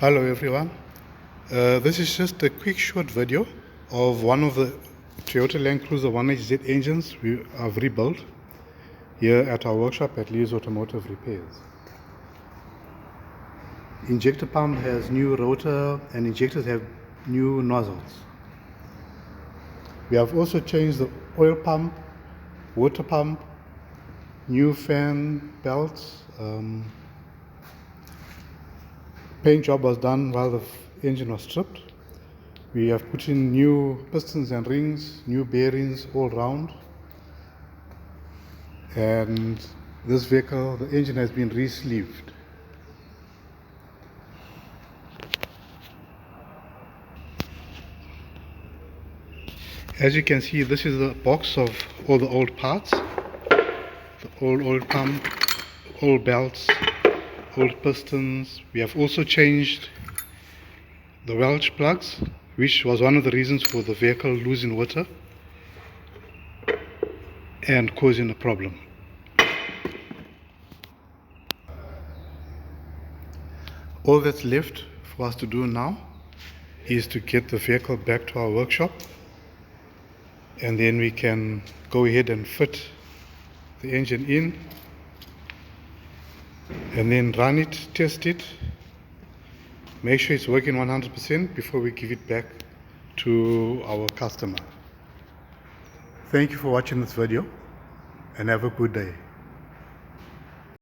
Hello everyone, this is just a quick short video of one of the Toyota Landcruiser HZJ engines we have rebuilt here at our workshop at Lee's Automotive Repairs. Injector pump has new rotor and injectors have new nozzles. We have also changed the oil pump, water pump, new fan belts. Paint job was done while the engine was stripped. We have put in new pistons and rings, new bearings all round. And this vehicle, the engine has been re-sleeved. As you can see, this is the box of all the old parts. The old oil pump, old belts, old pistons. We have also changed the Welch plugs, which was one of the reasons for the vehicle losing water and causing a problem. All that's left for us to do now is to get the vehicle back to our workshop, and then we can go ahead and fit the engine in and then run it, test it, make sure it's working 100% before we give it back to our customer. Thank you for watching this video and have a good day.